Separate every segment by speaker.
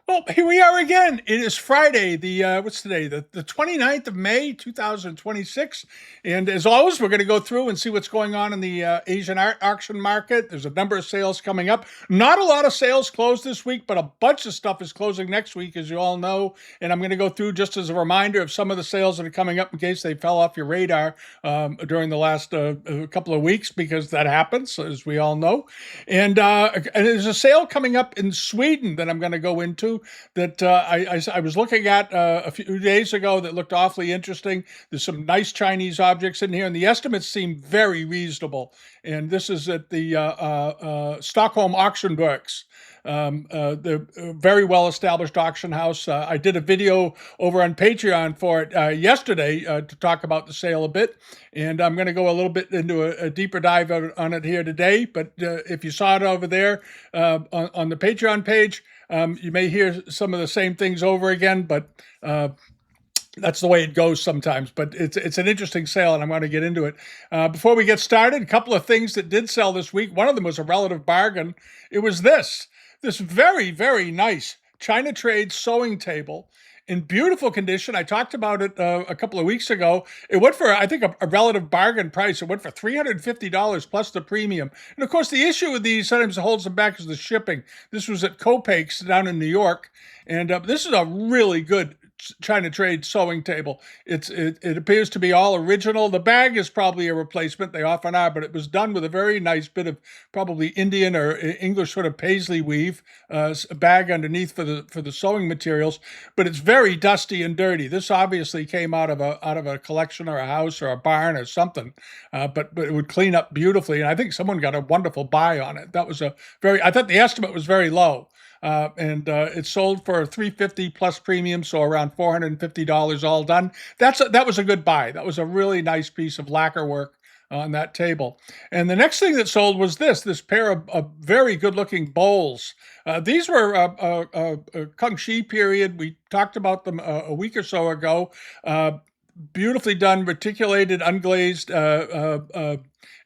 Speaker 1: Well, here we are again. It is Friday, what's today? The 29th of May, 2026. And as always, we're going to go through and see what's going on in the Asian art auction market. There's a number of sales coming up. Not a lot of sales closed this week, but a bunch of stuff is closing next week, as you all know. And I'm going to go through just as a reminder of some of the sales that are coming up in case they fell off your radar during the last couple of weeks, because that happens, as we all know. And there's a sale coming up in Sweden that I'm going to go into that I was looking at a few days ago that looked awfully interesting. There's some nice Chinese objects in here, and the estimates seem very reasonable. And this is at the Stockholm Auction Works. The very well-established auction house. I did a video over on Patreon for it yesterday to talk about the sale a bit, and I'm going to go a little bit into a deeper dive on it here today. But if you saw it over there on the Patreon page, you may hear some of the same things over again, but that's the way it goes sometimes. But it's an interesting sale, and I'm going to get into it. Before we get started, a couple of things that did sell this week. One of them was a relative bargain. It was this very, very nice China trade sewing table in beautiful condition. I talked about it a couple of weeks ago. It went for, I think, a relative bargain price. It went for $350 plus the premium. And of course, the issue with these sometimes holds them back is the shipping. This was at Copake's down in New York. And this is a really good China trade sewing table. It appears to be all original. The bag is probably a replacement. They often are, but it was done with a very nice bit of probably Indian or English sort of paisley weave, a bag underneath for the sewing materials. But it's very dusty and dirty. This obviously came out of a collection or a house or a barn or something. But it would clean up beautifully, and I think someone got a wonderful buy on it. That was I thought the estimate was very low. And it sold for $350 plus premium, so around $450 all done. That was a good buy. That was a really nice piece of lacquer work on that table. And the next thing that sold was this pair of very good-looking bowls. These were Kung Shi period. We talked about them a week or so ago. Beautifully done, reticulated, unglazed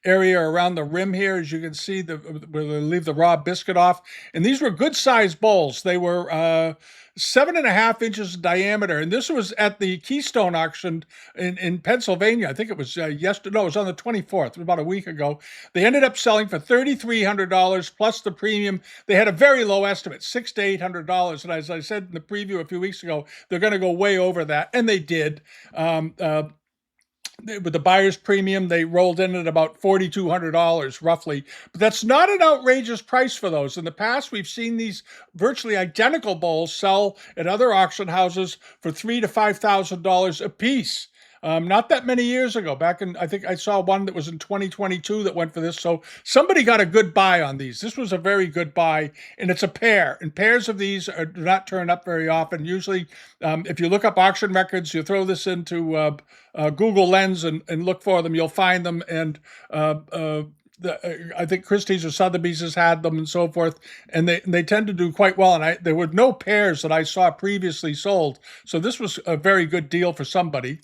Speaker 1: area around the rim here, as you can see, where they leave the raw biscuit off. And these were good-sized bowls. They were 7.5 inches in diameter, and this was at the Keystone auction in Pennsylvania. I think it was yesterday. No, it was on the 24th. It was about a week ago. They ended up selling for $3,300 plus the premium. They had a very low estimate, $600 to $800. And as I said in the preview a few weeks ago, they're going to go way over that, and they did. With the buyer's premium, they rolled in at about $4,200 roughly. But that's not an outrageous price for those. In the past, we've seen these virtually identical bowls sell at other auction houses for $3,000 to $5,000 a piece. Not that many years ago, I think I saw one that was in 2022 that went for this. So somebody got a good buy on these. This was a very good buy, and it's a pair. And pairs of these do not turn up very often. Usually, if you look up auction records, you throw this into Google Lens and look for them, you'll find them. And I think Christie's or Sotheby's has had them and so forth, and they tend to do quite well. And there were no pairs that I saw previously sold. So this was a very good deal for somebody.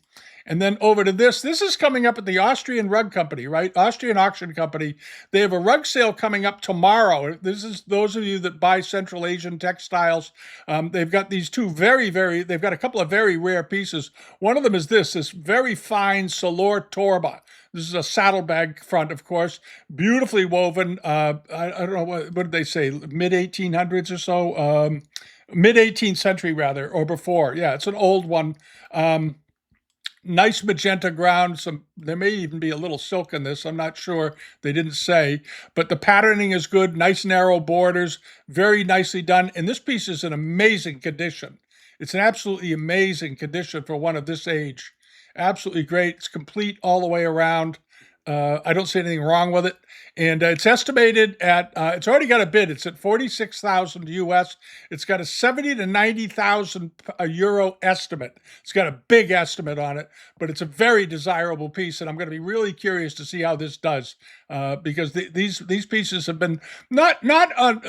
Speaker 1: And then over to this is coming up at the Austrian Rug Company, right? Austrian Auction Company. They have a rug sale coming up tomorrow. This is those of you that buy Central Asian textiles. They've got these two they've got a couple of very rare pieces. One of them is this very fine Salor Torba. This is a saddlebag front, of course, beautifully woven. I don't know, what did they say, mid-1800s or so? Mid-18th century, rather, or before. Yeah, it's an old one. Nice magenta ground. There may even be a little silk in this. I'm not sure. They didn't say. But the patterning is good. Nice narrow borders. Very nicely done. And this piece is in amazing condition. It's an absolutely amazing condition for one of this age. Absolutely great. It's complete all the way around. I don't see anything wrong with it. And it's estimated at, it's already got a bid. It's at 46,000 US. It's got a 70 to 90,000 euro estimate. It's got a big estimate on it, but it's a very desirable piece. And I'm going to be really curious to see how this does, because these pieces have been not on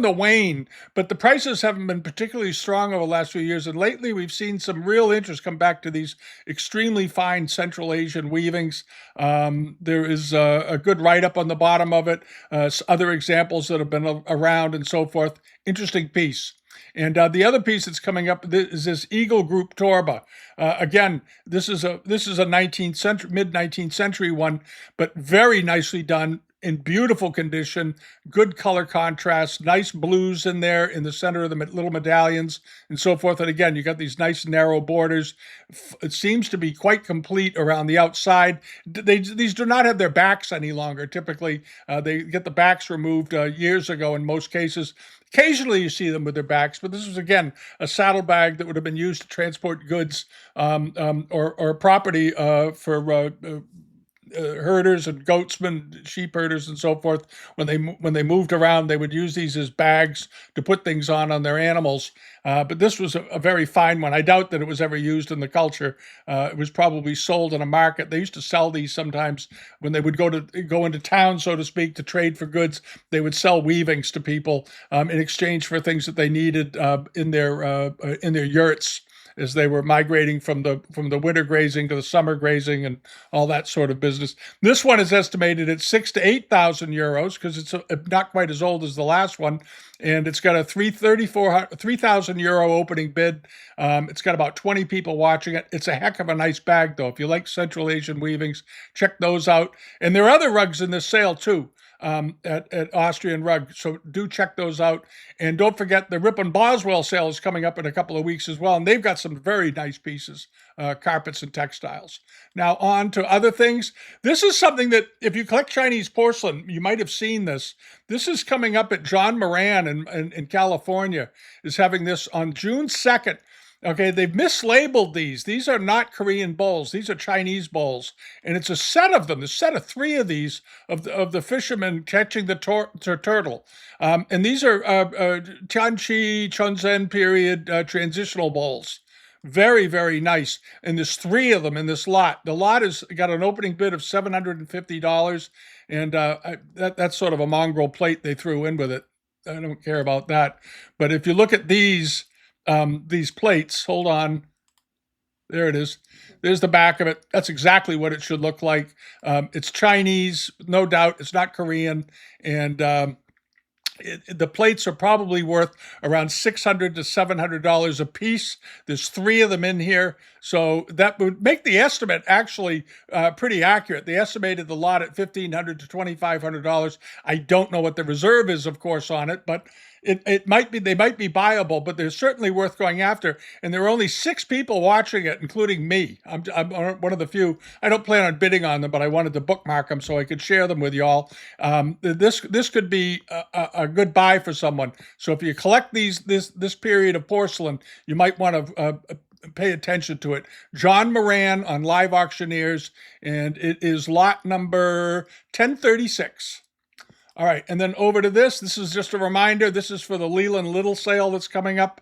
Speaker 1: the wane, but the prices haven't been particularly strong over the last few years. And lately we've seen some real interest come back to these extremely fine Central Asian weavings. There is a good write-up on the bottom of it, other examples that have been around and so forth. Interesting piece. And the other piece that's coming up is this Eagle Group Torba. Again, this is a 19th century, mid 19th century one, but very nicely done, in beautiful condition, good color contrast, nice blues in there in the center of the little medallions and so forth. And again, you got these nice narrow borders. It seems to be quite complete around the outside. These do not have their backs any longer. Typically, they get the backs removed years ago in most cases. Occasionally, you see them with their backs, but this was, again, a saddlebag that would have been used to transport goods or property for herders and goatsmen, sheep herders, and so forth. When they moved around, they would use these as bags to put things on their animals. But this was a very fine one. I doubt that it was ever used in the culture. It was probably sold in a market. They used to sell these sometimes when they would go into town, so to speak, to trade for goods. They would sell weavings to people in exchange for things that they needed in their yurts, as they were migrating from the winter grazing to the summer grazing and all that sort of business. This one is estimated at 6,000 to 8,000 euros because it's not quite as old as the last one, and it's got a 3,000 euro opening bid. It's got about 20 people watching it. It's a heck of a nice bag, though. If you like Central Asian weavings, check those out. And there are other rugs in this sale too. At Austrian Rug. So do check those out. And don't forget the Rip and Boswell sale is coming up in a couple of weeks as well. And they've got some very nice pieces, carpets and textiles. Now on to other things. This is something that if you collect Chinese porcelain, you might have seen this. This is coming up at John Moran in California, is having this on June 2nd. Okay, they've mislabeled these. These are not Korean bowls. These are Chinese bowls. And it's a set of them, a set of 3 of these, of the fishermen catching the turtle. And these are Tianqi, Chunzen period transitional bowls. Very, very nice. And there's 3 of them in this lot. The lot has got an opening bid of $750. And that's sort of a mongrel plate they threw in with it. I don't care about that. But if you look at these plates, hold on, there it is. There's the back of it. That's exactly what it should look like. It's Chinese, no doubt. It's not Korean. And the plates are probably worth around $600 to $700 a piece. There's 3 of them in here. So that would make the estimate actually pretty accurate. They estimated the lot at $1,500 to $2,500. I don't know what the reserve is, of course, on it, but they might be buyable, but they're certainly worth going after. And there are only 6 people watching it, including me. I'm one of the few. I don't plan on bidding on them, but I wanted to bookmark them so I could share them with y'all. This could be a good buy for someone. So if you collect this period of porcelain, you might want to pay attention to it. John Moran on Live Auctioneers, and it is lot number 1036. All right, and then over to this. This is just a reminder. This is for the Leland Little sale that's coming up.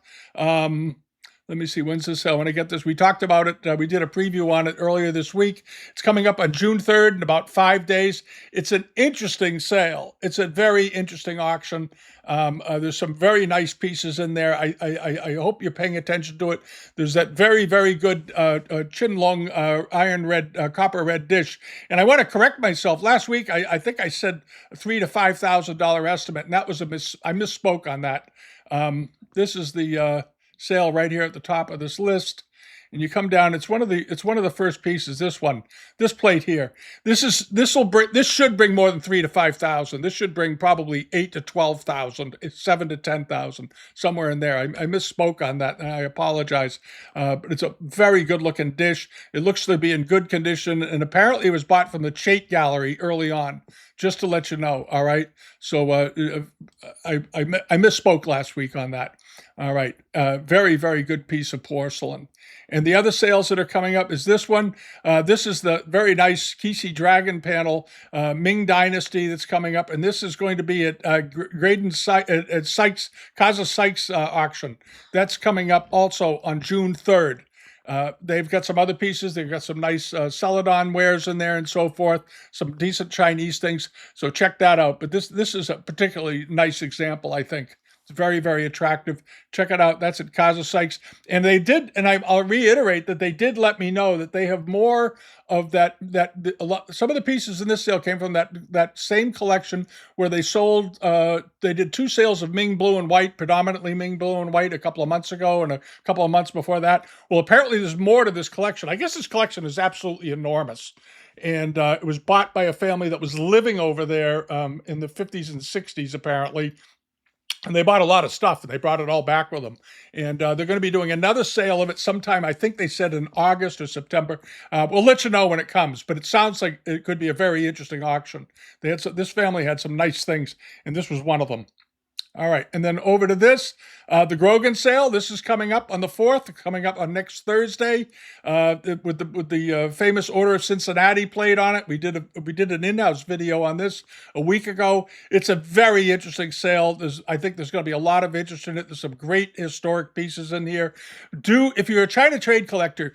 Speaker 1: Let me see, when's this sale? When I get this, we talked about it. We did a preview on it earlier this week. It's coming up on June 3rd in about 5 days. It's an interesting sale. It's a very interesting auction. There's some very nice pieces in there. I hope you're paying attention to it. There's that very, very good Chinlong iron red, copper red dish. And I want to correct myself. Last week, I think I said $3,000 to $5,000 estimate, and that was I misspoke on that. This is the sale right here at the top of this list, and you come down. It's one of the first pieces. This plate here. This should bring more than 3,000 to 5,000. This should bring probably 8,000 to 12,000, 7,000 to 10,000, somewhere in there. I misspoke on that, and I apologize. But it's a very good looking dish. It looks to be in good condition, and apparently it was bought from the Chait Gallery early on. Just to let you know, all right? So I misspoke last week on that. All right, very, very good piece of porcelain. And the other sales that are coming up is this one. This is the very nice Kisi Dragon panel, Ming Dynasty, that's coming up. And this is going to be at Graydon at Sykes, Casa Sykes auction. That's coming up also on June 3rd. They've got some other pieces. They've got some nice Celadon wares in there and so forth, some decent Chinese things. So check that out. But this is a particularly nice example, I think. It's very, very attractive. Check it out. That's at Casa Sykes. And they did, and I'll reiterate that they did let me know that they have more of that. Some of the pieces in this sale came from that same collection where they sold. They did 2 sales of Ming Blue and White, predominantly Ming Blue and White, a couple of months ago, and a couple of months before that. Well, apparently there's more to this collection. I guess this collection is absolutely enormous. And it was bought by a family that was living over there in the 50s and 60s, apparently. And they bought a lot of stuff, and they brought it all back with them. And they're going to be doing another sale of it sometime, I think they said in August or September. We'll let you know when it comes, but it sounds like it could be a very interesting auction. This family had some nice things, and this was one of them. All right, and then over to this, the Grogan sale. This is coming up on the 4th, coming up on next Thursday, with the famous Order of Cincinnati played on it. We did an in-house video on this a week ago. It's a very interesting sale. I think there's going to be a lot of interest in it. There's some great historic pieces in here. If you're a China trade collector,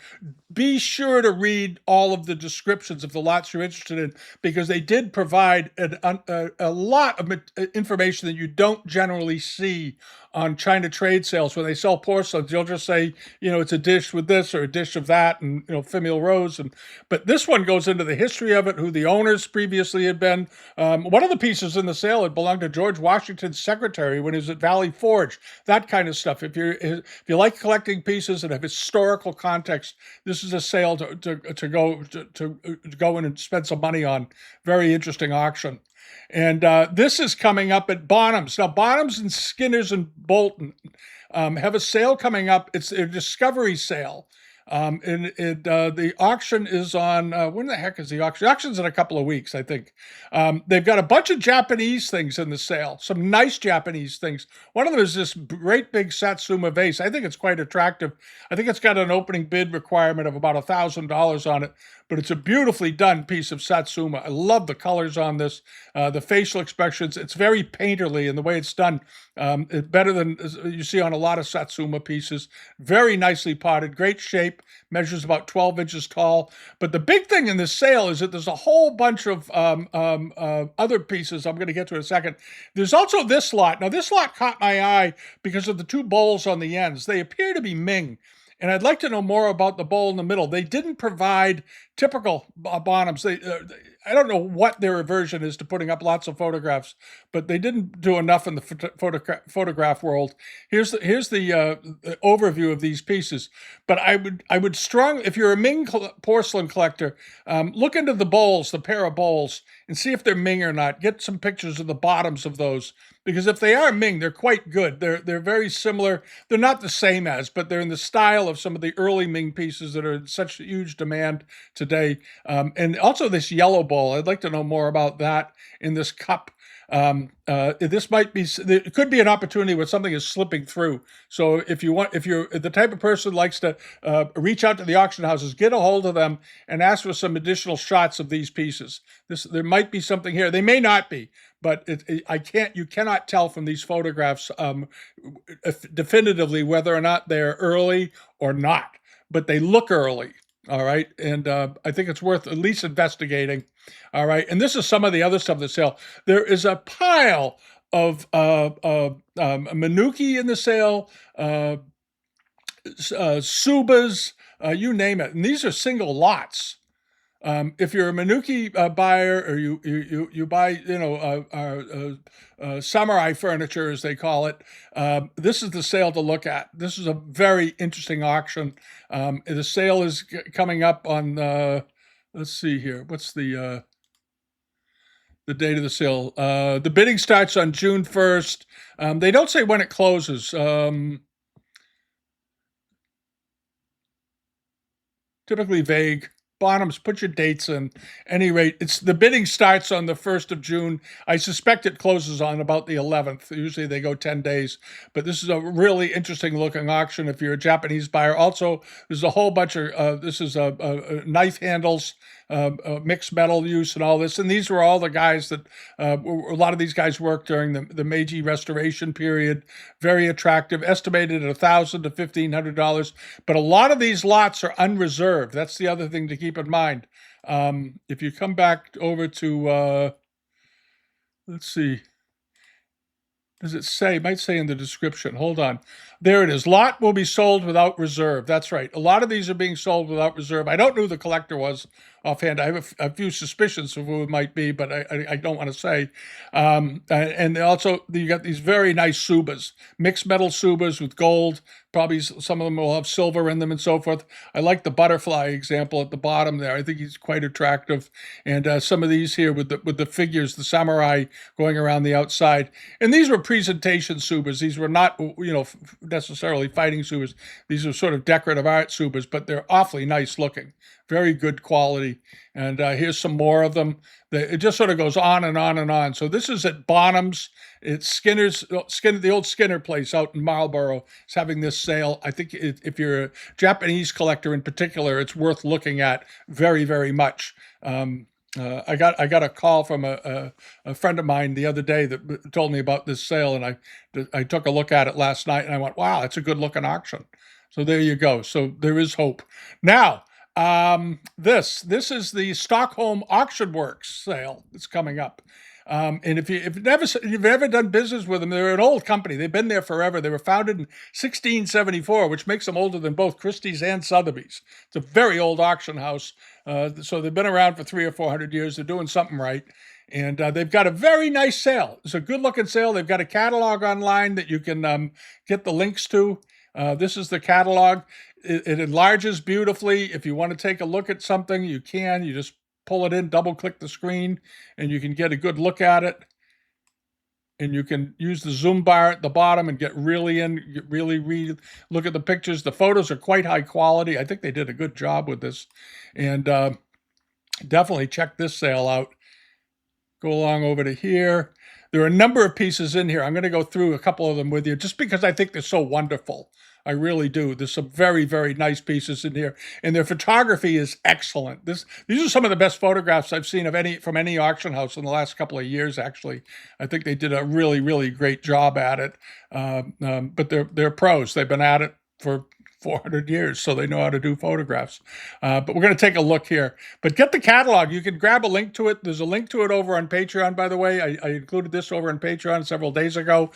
Speaker 1: be sure to read all of the descriptions of the lots you're interested in, because they did provide a lot of information that you don't generally see on China trade sales. When they sell porcelain, they'll just say, it's a dish with this or a dish of that, and Fimile Rose. But this one goes into the history of it, who the owners previously had been. One of the pieces in the sale had belonged to George Washington's secretary when he was at Valley Forge. That kind of stuff. If you like collecting pieces that have historical context, this is a sale to go in and spend some money on. Very interesting auction. And this is coming up at Bonhams. Now, Bonhams and Skinners and Bolton have a sale coming up. It's a discovery sale. And the auction is on, when the heck is the auction? The auction's in a couple of weeks, I think. They've got a bunch of Japanese things in the sale, some nice Japanese things. One of them is this great big Satsuma vase. I think it's quite attractive. I think it's got an opening bid requirement of about $1,000 on it, but it's a beautifully done piece of Satsuma. I love the colors on this, the facial expressions. It's very painterly in the way it's done. It's better than you see on a lot of Satsuma pieces. Very nicely potted, great shape, measures about 12 inches tall. But the big thing in this sale is that there's a whole bunch of other pieces I'm going to get to in a second. There's also this lot. Now, this lot caught my eye because of the 2 bowls on the ends. They appear to be Ming. And I'd like to know more about the bowl in the middle. They didn't provide typical Bonhams. I don't know what their aversion is to putting up lots of photographs, but they didn't do enough in the photograph world. Here's the overview of these pieces. But I would strongly, if you're a Ming porcelain collector, look into the bowls, the pair of bowls, and see if they're Ming or not. Get some pictures of the bottoms of those, because if they are Ming, they're quite good. They're very similar. They're not the same as, but they're in the style of some of the early Ming pieces that are in such huge demand today. And also this yellow bowl. I'd like to know more about that in this cup. This might be, it could be an opportunity where something is slipping through. So if you're the type of person who likes to reach out to the auction houses, get a hold of them and ask for some additional shots of these pieces. There might be something here. They may not be, but you cannot tell from these photographs definitively whether or not they're early or not, but they look early. All right. And I think it's worth at least investigating. All right. And this is some of the other stuff in the sale. There is a pile of Manuki in the sale, Subas, you name it. And these are single lots. If you're a Manuki buyer, or you buy, samurai furniture, as they call it, this is the sale to look at. This is a very interesting auction. The sale is coming up on, let's see here. What's the date of the sale? The bidding starts on June 1st. They don't say when it closes. Typically vague. Bonhams, put your dates in. Any rate, the bidding starts on the 1st of June. I suspect it closes on about the 11th. Usually they go 10 days. But this is a really interesting looking auction if you're a Japanese buyer. Also, there's a whole bunch of, this is knife handles, mixed metal use and all this. And these were all the guys that, a lot of these guys worked during the Meiji Restoration period. Very attractive, estimated at $1,000 to $1,500. But a lot of these lots are unreserved. That's the other thing to keep in mind. If you come back over to, let's see, does it say? It might say in the description. Hold on. There it is. Lot will be sold without reserve. That's right. A lot of these are being sold without reserve. I don't know who the collector was offhand. I have a few suspicions of who it might be, but I don't want to say. And also, you got these very nice subas, mixed metal subas with gold. Probably some of them will have silver in them and so forth. I like the butterfly example at the bottom there. I think he's quite attractive. And some of these here with the figures, the samurai going around the outside. And these were presentation subas. These were not, necessarily fighting subas. These are sort of decorative art subas, but they're awfully nice looking. Very good quality. And here's some more of them. It just sort of goes on and on and on. So this is at Bonham's. It's the old Skinner place out in Marlborough is having this sale. I think if you're a Japanese collector in particular, it's worth looking at very, very much. I got a call from a friend of mine the other day that told me about this sale, and I took a look at it last night, and I went, wow, it's a good looking auction. So there you go. So there is hope. Now, this is the Stockholm Auction Works sale that's coming up. And if you've ever done business with them, they're an old company. They've been there forever. They were founded in 1674, which makes them older than both Christie's and Sotheby's. It's a very old auction house. So they've been around for 300 or 400 years. They're doing something right. And they've got a very nice sale. It's a good-looking sale. They've got a catalog online that you can get the links to. This is the catalog. It enlarges beautifully. If you want to take a look at something, you can. You just pull it in, double-click the screen, and you can get a good look at it. And you can use the zoom bar at the bottom and get really look at the pictures. The photos are quite high quality. I think they did a good job with this. And definitely check this sale out. Go along over to here. There are a number of pieces in here. I'm going to go through a couple of them with you just because I think they're so wonderful. I really do. There's some very, very nice pieces in here, and their photography is excellent. These are some of the best photographs I've seen from any auction house in the last couple of years, actually. I think they did a really, really great job at it. But they're pros. They've been at it for 400 years, so they know how to do photographs. But we're going to take a look here. But get the catalog. You can grab a link to it. There's a link to it over on Patreon, by the way. I included this over on Patreon several days ago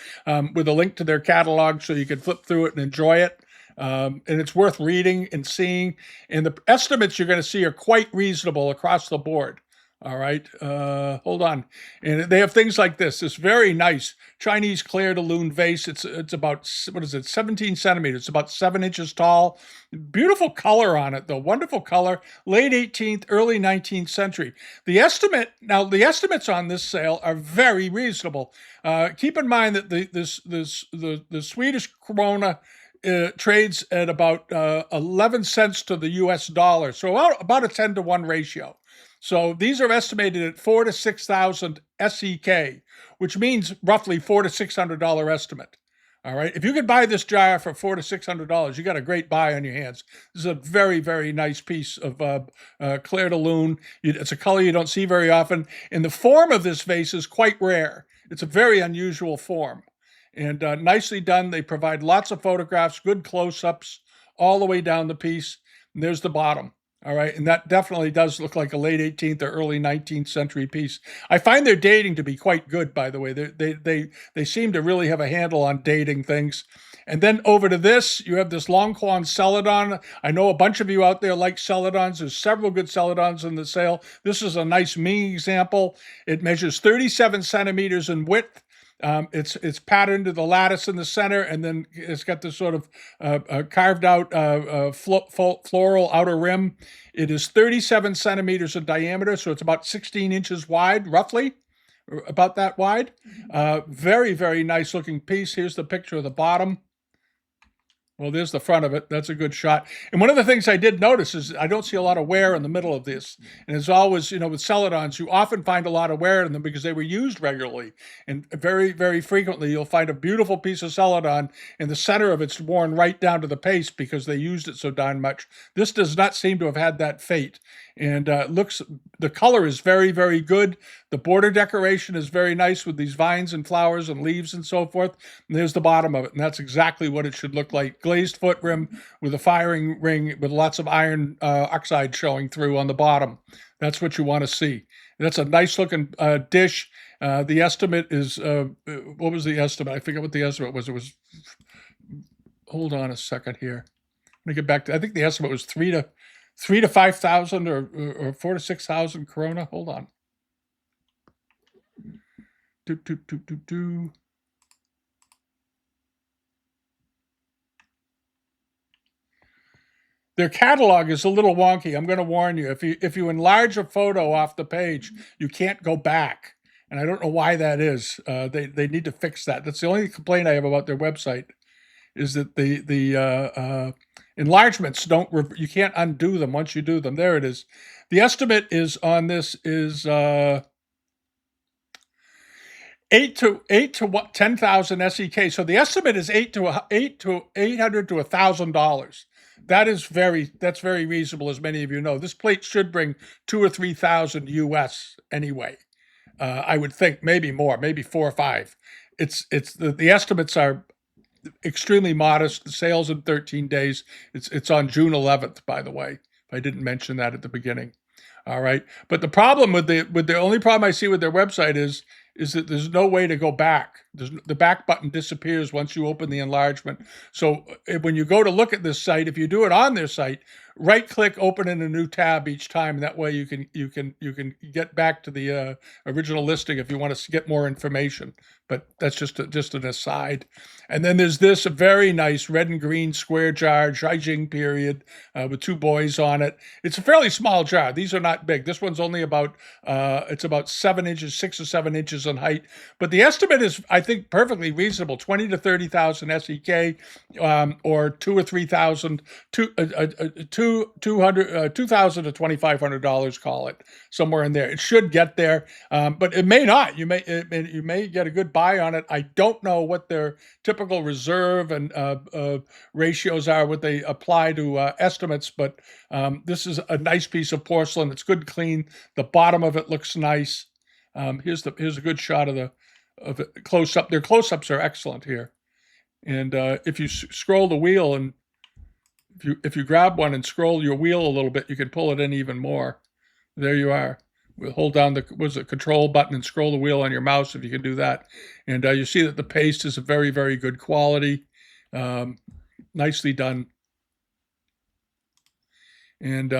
Speaker 1: with a link to their catalog so you can flip through it and enjoy it. And it's worth reading and seeing. And the estimates you're going to see are quite reasonable across the board. All right, hold on. And they have things like this very nice Chinese clair de lune vase. It's about, 17 centimeters. It's about 7 inches tall. Beautiful color on it, though. Wonderful color. Late 18th, early 19th century. The estimates on this sale are very reasonable. Keep in mind that the Swedish krona trades at about 11 cents to the U.S. dollar, so about a 10-to-1 ratio. So these are estimated at 4,000 to 6,000 SEK, which means roughly $400 to $600 estimate. All right. If you could buy this jar for $400 to $600, you got a great buy on your hands. This is a very, very nice piece of clair de lune. It's a color you don't see very often. And the form of this vase is quite rare. It's a very unusual form. And nicely done. They provide lots of photographs, good close-ups all the way down the piece. And there's the bottom. All right, and that definitely does look like a late 18th or early 19th century piece. I find their dating to be quite good, by the way. They seem to really have a handle on dating things. And then over to this, you have this Longquan Celadon. I know a bunch of you out there like Celadons. There's several good Celadons in the sale. This is a nice Ming example. It measures 37 centimeters in width. It's patterned to the lattice in the center, and then it's got this sort of carved out floral outer rim. It is 37 centimeters in diameter, so it's about 16 inches wide, roughly, about that wide. Very, very nice looking piece. Here's the picture of the bottom. Well, there's the front of it. That's a good shot. And one of the things I did notice is I don't see a lot of wear in the middle of this. And as always, with Celadons, you often find a lot of wear in them because they were used regularly. And very, very frequently, you'll find a beautiful piece of Celadon and the center of it's worn right down to the paste because they used it so darn much. This does not seem to have had that fate. And the color is very, very good. The border decoration is very nice with these vines and flowers and leaves and so forth. And there's the bottom of it. And that's exactly what it should look like glazed foot rim with a firing ring with lots of iron oxide showing through on the bottom. That's what you want to see. That's a nice looking dish. The estimate is what was the estimate? I forget what the estimate was. It was. Hold on a second here. Let me get back to. I think the estimate was 3 to 5,000 or 4 to 6,000 krona. Hold on. Their catalog is a little wonky. I'm going to warn you. If you enlarge a photo off the page, you can't go back, and I don't know why that is. They need to fix that. That's the only complaint I have about their website, is that the enlargements you can't undo them once you do them. There it is. The estimate is on this is 8 to 10,000 SEK. So the estimate is 800 to $1,000. That's very reasonable, as many of you know. This plate should bring 2 or 3,000 US anyway. I would think maybe more, maybe 4 or 5. The estimates are extremely modest. The sales in 13 days. It's on June 11th, by the way. If I didn't mention that at the beginning. All right. But the problem with the only problem I see with their website is that there's no way to go back. The back button disappears once you open the enlargement. So when you go to look at this site, if you do it on their site, right click, open in a new tab each time. That way you can get back to the original listing if you want to get more information. But that's just an aside. And then there's this very nice red and green square jar, Zhaijing period, with 2 boys on it. It's a fairly small jar. These are not big. This one's only about 7 inches, 6 or 7 inches in height. But the estimate is, I think, perfectly reasonable: 20 to 30,000 SEK, or 2 or 3,000, 2,000 to $2,500. Call it somewhere in there. It should get there, but it may not. You may get a good buy on it. I don't know what their typical reserve and ratios are, what they apply to estimates, but this is a nice piece of porcelain. It's good, clean. The bottom of it looks nice. Here's a good shot of it close up. Their close-ups are excellent here. And if you scroll the wheel, and if you grab one and scroll your wheel a little bit, you can pull it in even more. There you are. We'll hold down the control button and scroll the wheel on your mouse if you can do that. And you see that the paste is a very, very good quality. Nicely done. And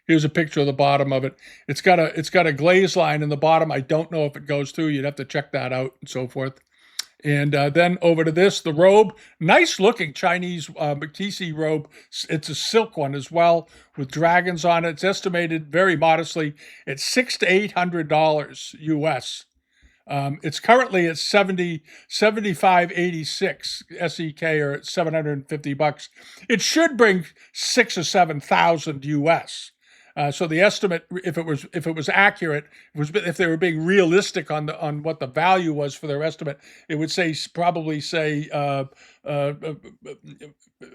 Speaker 1: here's a picture of the bottom of it. It's got a glaze line in the bottom. I don't know if it goes through. You'd have to check that out and so forth. And then over to this, the robe, nice looking Chinese Matisse robe. It's a silk one as well with dragons on it. It's estimated very modestly at $600 to $800 US. It's currently at 75.86 SEK, or at $750. It should bring 6 or 7,000 US. So the estimate, if it was accurate, if they were being realistic on what the value was for their estimate, it would probably say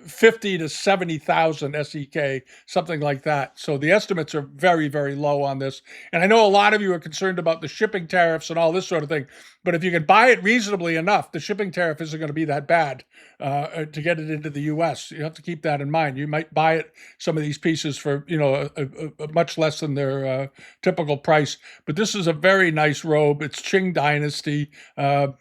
Speaker 1: 50 to 70,000 SEK, something like that. So the estimates are very, very low on this. And I know a lot of you are concerned about the shipping tariffs and all this sort of thing. But if you can buy it reasonably enough, the shipping tariff isn't going to be that bad to get it into the U.S. You have to keep that in mind. You might buy some of these pieces for a much less than their typical price. But this is a very nice robe. It's Qing Dynasty. Pull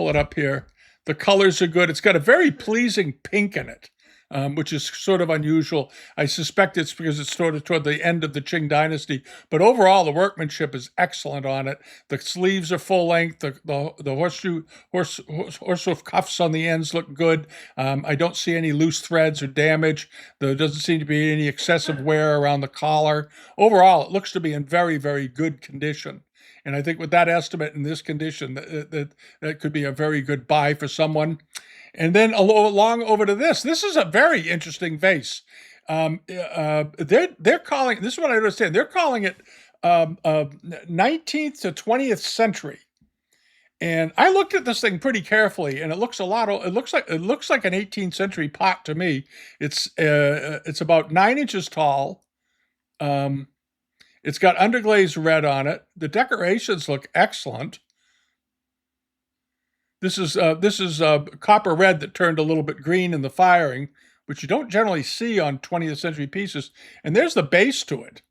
Speaker 1: it up here. The colors are good. It's got a very pleasing pink in it, which is sort of unusual. I suspect it's because it's sort of toward the end of the Qing Dynasty. But overall, the workmanship is excellent on it. The sleeves are full length. The horseshoe cuffs on the ends look good. I don't see any loose threads or damage. There doesn't seem to be any excessive wear around the collar. Overall, it looks to be in very, very good condition. And I think with that estimate in this condition, that could be a very good buy for someone. And then along over to this. This is a very interesting vase. They're calling, this is what I understand, they're calling it 19th to 20th century. And I looked at this thing pretty carefully, and it looks like an 18th century pot to me. It's about 9 inches tall. It's got underglazed red on it. The decorations look excellent. This is copper red that turned a little bit green in the firing, which you don't generally see on 20th century pieces. And there's the base to it.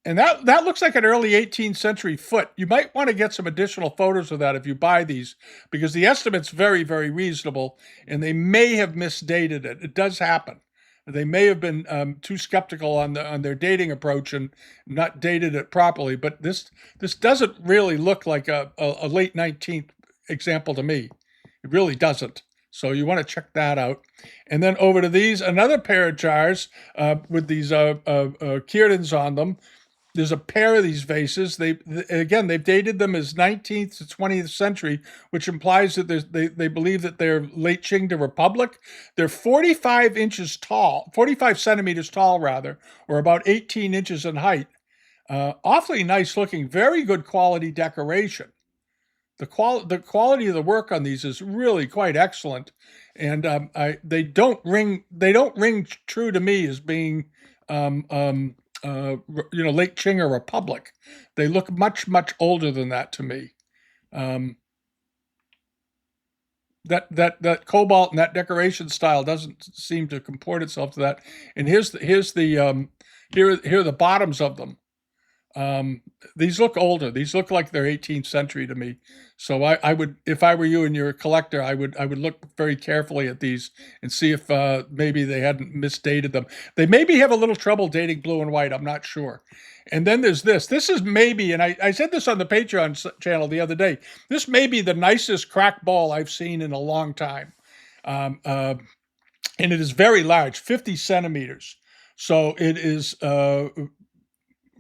Speaker 1: And that looks like an early 18th century foot. You might want to get some additional photos of that if you buy these, because the estimate's very, very reasonable, and they may have misdated it. It does happen. They may have been too skeptical on their dating approach and not dated it properly. But this doesn't really look like a late 19th example to me. It really doesn't. So you want to check that out. And then over to these, another pair of jars with these Kierdens on them. There's a pair of these vases. They've dated them as 19th to 20th century, which implies that they believe that they're late Qing to Republic. They're 45 inches tall, 45 centimeters tall rather, or about 18 inches in height. Awfully nice looking, very good quality decoration. The quality of the work on these is really quite excellent, and they don't ring true to me as being late Qing or Republic. They look much, much older than that to me. That cobalt and that decoration style doesn't seem to comport itself to that. And here are the bottoms of them. These look older. These look like they're 18th century to me. So I would, if I were you and you're a collector, I would look very carefully at these and see if maybe they hadn't misdated them. They maybe have a little trouble dating blue and white. I'm not sure. And then there's this. This is maybe, and I said this on the Patreon channel the other day, this may be the nicest cracked ball I've seen in a long time. And it is very large, 50 centimeters. So it is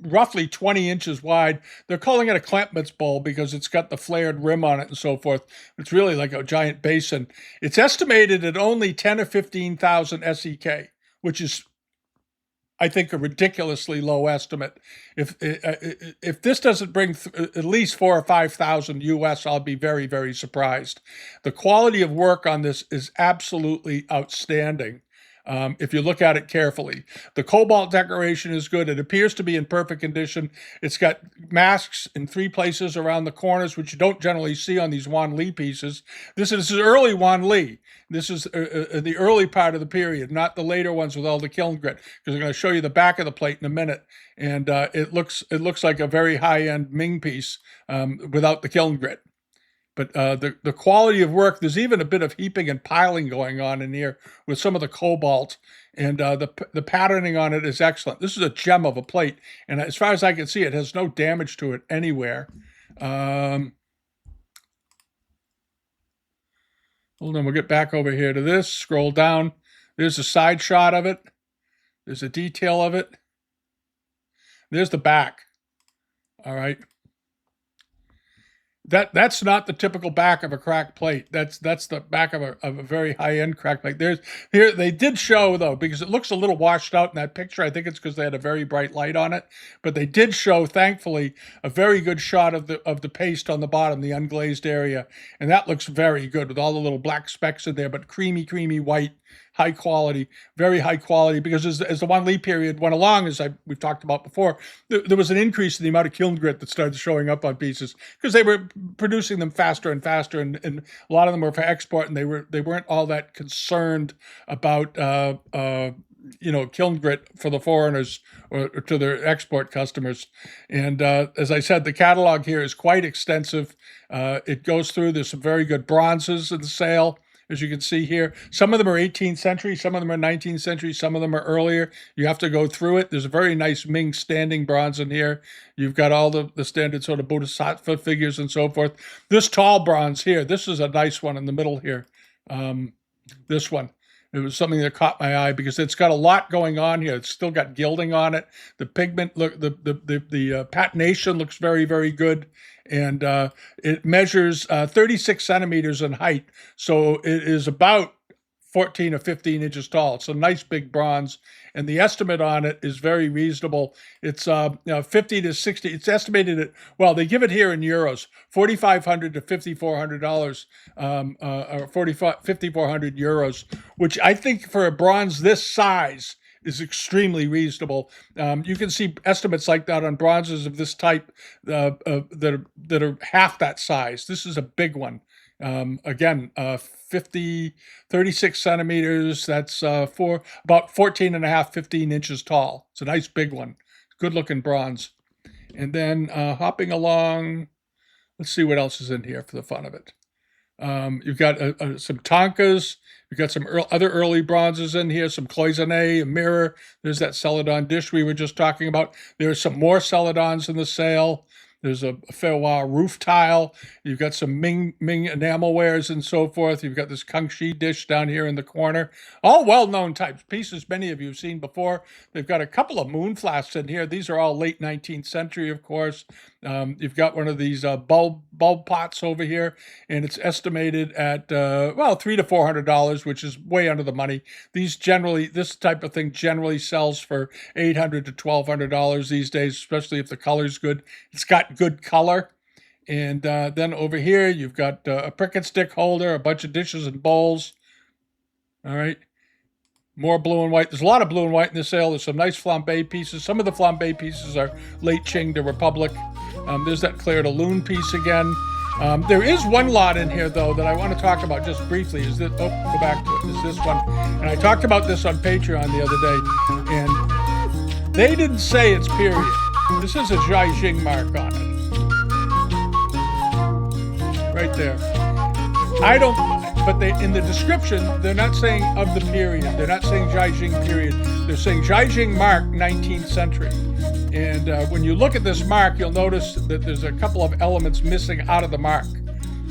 Speaker 1: roughly 20 inches wide. They're calling it a Klempman's bowl because it's got the flared rim on it and so forth. It's really like a giant basin. It's estimated at only 10 or 15,000 SEK, which is, I think, a ridiculously low estimate. If this doesn't bring at least 4 or 5,000 US, I'll be very, very surprised. The quality of work on this is absolutely outstanding. If you look at it carefully, the cobalt decoration is good. It appears to be in perfect condition. It's got masks in 3 places around the corners, which you don't generally see on these Wan Li pieces. This is early Wan Li. This is the early part of the period, not the later ones with all the kiln grit, because I'm going to show you the back of the plate in a minute. And it looks like a very high-end Ming piece without the kiln grit. But the quality of work, there's even a bit of heaping and piling going on in here with some of the cobalt, and the patterning on it is excellent. This is a gem of a plate, and as far as I can see, it has no damage to it anywhere. Hold on, we'll get back over here to this. Scroll down. There's a side shot of it. There's a detail of it. There's the back. All right. That's not the typical back of a cracked plate. That's the back of a very high-end cracked plate. Here they did show, though, because it looks a little washed out in that picture. I think it's because they had a very bright light on it. But they did show, thankfully, a very good shot of the paste on the bottom, the unglazed area. And that looks very good with all the little black specks in there, but creamy white. High quality, very high quality, because as the Wan Li period went along, we've talked about before, there was an increase in the amount of kiln grit that started showing up on pieces because they were producing them faster and faster, and a lot of them were for export, and they weren't all that concerned about kiln grit for the foreigners or to their export customers. And as I said, the catalog here is quite extensive. It goes through. There's some very good bronzes in the sale. As you can see here, some of them are 18th century, some of them are 19th century, some of them are earlier. You have to go through it. There's a very nice Ming standing bronze in here. You've got all the standard sort of Bodhisattva figures and so forth. This tall bronze here, this is a nice one in the middle here. This one. It was something that caught my eye because it's got a lot going on here. It's still got gilding on it. The pigment, look, the patination looks very, very good. And it measures 36 centimeters in height. So it is about 14 or 15 inches tall. It's a nice big bronze. And the estimate on it is very reasonable. It's 50 to 60. It's estimated at, well, they give it here in euros, $4,500 to $5,400, or 5,400 euros, which I think for a bronze this size is extremely reasonable. You can see estimates like that on bronzes of this type that are half that size. This is a big one. Again, 36 centimeters. That's for about 14 and a half, 15 inches tall. It's a nice big one. Good looking bronze. And then hopping along, let's see what else is in here for the fun of it. You've got some Tonkas. You've got some other early bronzes in here, some cloisonne, a mirror. There's that celadon dish we were just talking about. There's some more celadons in the sale. There's a Feiwa roof tile. You've got some Ming enamelwares and so forth. You've got this Kangxi dish down here in the corner. All well-known types, pieces many of you have seen before. They've got a couple of moon flasks in here. These are all late 19th century, of course. You've got one of these bulb pots over here, and it's estimated at well, $300 to $400, which is way under the money. This type of thing generally sells for $800 to $1,200 these days, especially if the color's good. It's got good color. And then over here, you've got a prick and stick holder, a bunch of dishes and bowls. All right. More blue and white. There's a lot of blue and white in the sale. There's some nice flambe pieces. Some of the flambe pieces are late Qing to Republic. There's that Claire de Lune piece again. There is one lot in here, though, that I want to talk about just briefly. Go back to it. Is this one. And I talked about this on Patreon the other day, and they didn't say it's period. This is a Jiaxing mark on it. Right there. But in the description, they're not saying of the period. They're not saying Jiaxing period. They're saying Jiaxing mark 19th century. And when you look at this mark, you'll notice that there's a couple of elements missing out of the mark.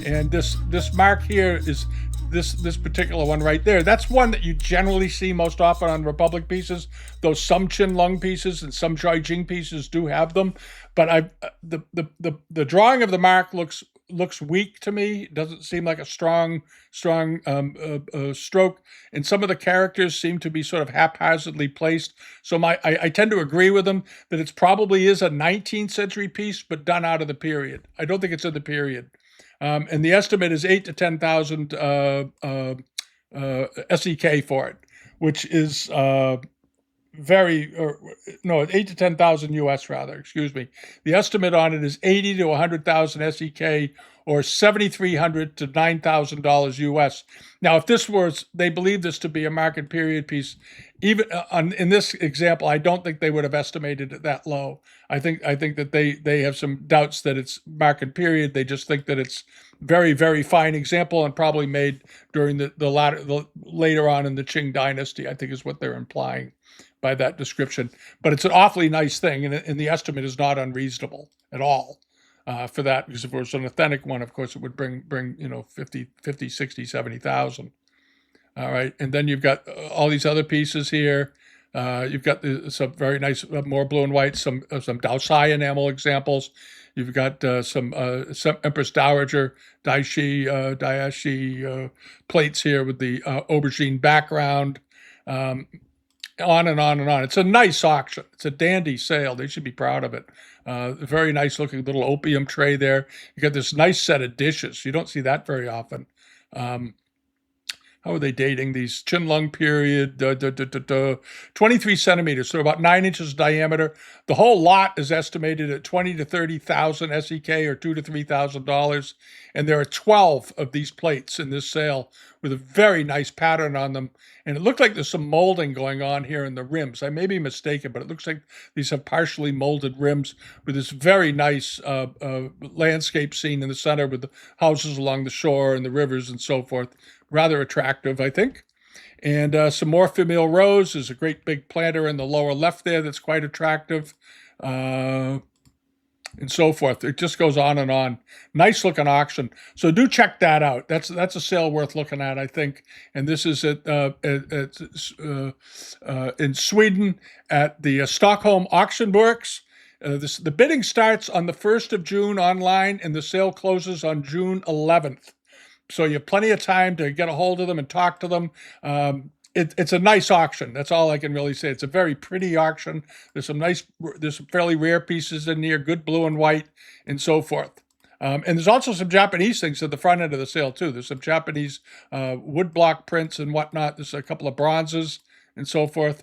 Speaker 1: And this mark here is this particular one right there. That's one that you generally see most often on Republic pieces, though some Qinlong pieces and some Jiaxing pieces do have them. But the drawing of the mark looks weak to me. It doesn't seem like a strong stroke, and some of the characters seem to be sort of haphazardly placed. So I tend to agree with them that it probably is a 19th century piece, but done out of the period. I don't think it's in the period. And the estimate is 8 to 10,000 SEK for it, which is 8 to 10,000 US rather, excuse me. The estimate on it is 80 to 100,000 SEK, or $7,300 to $9,000 US. Now, if they believe this to be a market period piece, even in this example, I don't think they would have estimated it that low. I think that they have some doubts that it's market period. They just think that it's very, very fine example and probably made during the later on in the Qing dynasty, I think is what they're implying by that description. But it's an awfully nice thing, and the estimate is not unreasonable at all for that, because if it was an authentic one, of course, it would bring 50, 60, 70,000. All right, and then you've got all these other pieces here. You've got some very nice, more blue and white, some Daosai enamel examples. You've got some Empress Dowager Daishi plates here with the aubergine background. On and on and on. It's a nice auction. It's a dandy sale. They should be proud of it. Very nice looking little opium tray there. You got this nice set of dishes. You don't see that very often. How are they dating these? Qinlong period, 23 centimeters, so about 9 inches diameter. The whole lot is estimated at 20 to 30,000 SEK, or $2,000 to $3,000. And there are 12 of these plates in this sale with a very nice pattern on them. And it looked like there's some molding going on here in the rims. I may be mistaken, but it looks like these have partially molded rims with this very nice landscape scene in the center with the houses along the shore and the rivers and so forth. Rather attractive, I think. And some more Famille Rose. There's a great big planter in the lower left there that's quite attractive. And so forth. It just goes on and on. Nice looking auction. So do check that out. That's a sale worth looking at, I think. And this is in Sweden at the Stockholm Auction Works. The bidding starts on the 1st of June online, and the sale closes on June 11th. So you have plenty of time to get a hold of them and talk to them. It's a nice auction. That's all I can really say. It's a very pretty auction. There's some fairly rare pieces in here, good blue and white, and so forth. And there's also some Japanese things at the front end of the sale, too. There's some Japanese woodblock prints and whatnot. There's a couple of bronzes and so forth.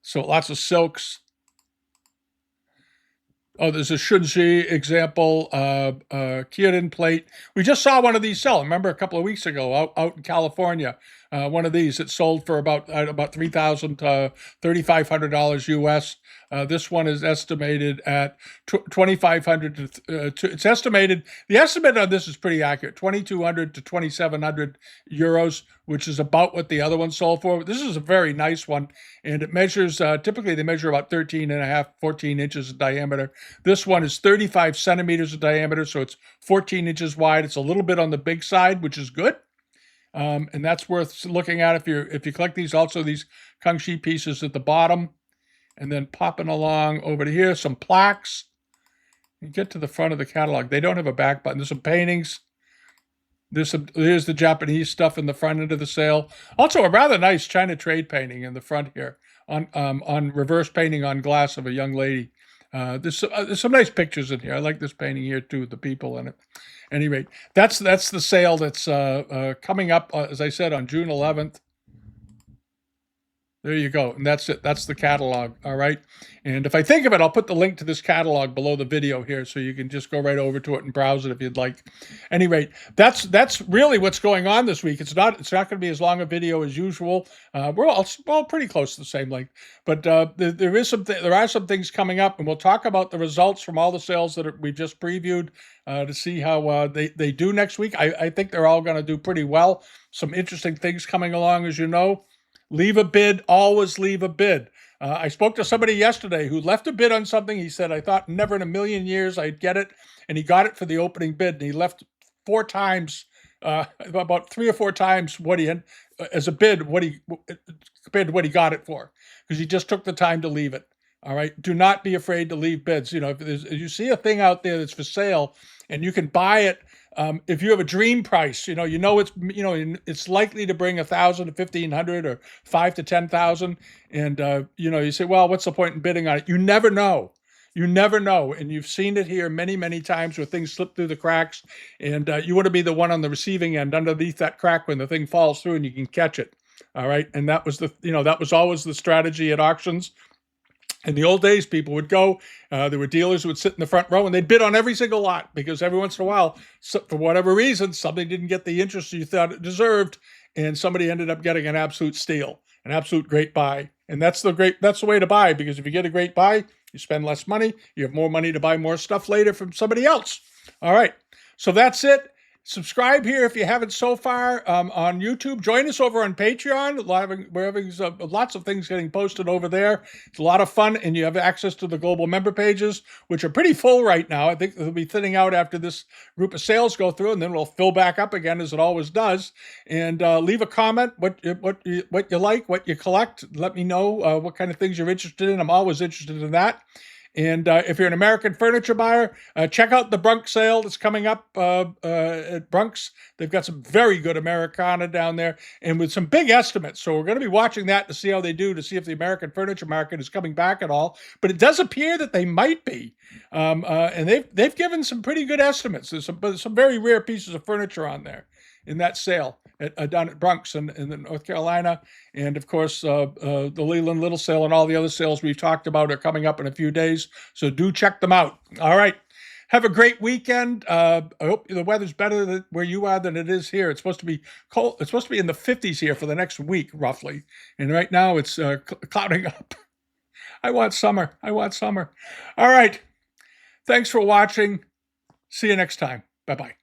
Speaker 1: So lots of silks. Oh, there's a Shunji example, Kirin plate. We just saw one of these sell. Remember a couple of weeks ago out in California, one of these. It sold for about $3,000 to $3,500 US. This one is estimated at 2,500 it's estimated. The estimate on this is pretty accurate: 2,200 to 2,700 euros, which is about what the other one sold for. This is a very nice one, and it measures. Typically, they measure about 13 and a half, 14 inches in diameter. This one is 35 centimeters in diameter, so it's 14 inches wide. It's a little bit on the big side, which is good. And that's worth looking at if you collect these. Also, these Kangxi pieces at the bottom, and then popping along over to here, some plaques. You get to the front of the catalog. They don't have a back button. There's some paintings. Here's the Japanese stuff in the front end of the sale. Also, a rather nice China trade painting in the front here on reverse painting on glass of a young lady. There's some nice pictures in here. I like this painting here too, the people in it. At any rate, that's the sale that's coming up, as I said, on June 11th. There you go. And that's it. That's the catalog. All right. And if I think of it, I'll put the link to this catalog below the video here so you can just go right over to it and browse it if you'd like. Any rate, that's really what's going on this week. It's not going to be as long a video as usual. We're all pretty close to the same length. But there are some things coming up, and we'll talk about the results from all the sales that we've just previewed to see how they do next week. I think they're all going to do pretty well. Some interesting things coming along, as you know. Leave a bid. Always leave a bid. I spoke to somebody yesterday who left a bid on something. He said, I thought never in a million years I'd get it. And he got it for the opening bid. And he left 4 times, about 3 or 4 times what he had as a bid, compared to what he got it for. Because he just took the time to leave it. All right. Do not be afraid to leave bids. If you see a thing out there that's for sale and you can buy it, if you have a dream price, it's likely to bring 1,000 to 1,500 or 5 to 10,000, and you say, well, what's the point in bidding on it? You never know. You never know, and you've seen it here many, many times where things slip through the cracks, and you want to be the one on the receiving end underneath that crack when the thing falls through and you can catch it. All right, and that was always the strategy at auctions. In the old days, people would go, there were dealers who would sit in the front row and they'd bid on every single lot because every once in a while, for whatever reason, somebody didn't get the interest you thought it deserved, and somebody ended up getting an absolute steal, an absolute great buy. And that's the way to buy, because if you get a great buy, you spend less money, you have more money to buy more stuff later from somebody else. All right, so that's it. Subscribe here if you haven't so far on YouTube. Join us over on Patreon. We're having lots of things getting posted over there. It's a lot of fun, and you have access to the global member pages, which are pretty full right now. I think they'll be thinning out after this group of sales go through, and then we'll fill back up again as it always does. And leave a comment, what you like, what you collect. Let me know what kind of things you're interested in. I'm always interested in that. And if you're an American furniture buyer, check out the Brunk sale that's coming up at Brunk's. They've got some very good Americana down there and with some big estimates. So we're going to be watching that to see how they do, to see if the American furniture market is coming back at all. But it does appear that they might be. And they've given some pretty good estimates. There's some very rare pieces of furniture on there in that sale down at Brunk's in North Carolina. And of course, the Leland Little sale and all the other sales we've talked about are coming up in a few days. So do check them out. All right. Have a great weekend. I hope the weather's better where you are than it is here. It's supposed to be cold. It's supposed to be in the 50s here for the next week, roughly. And right now it's clouding up. I want summer. All right. Thanks for watching. See you next time. Bye-bye.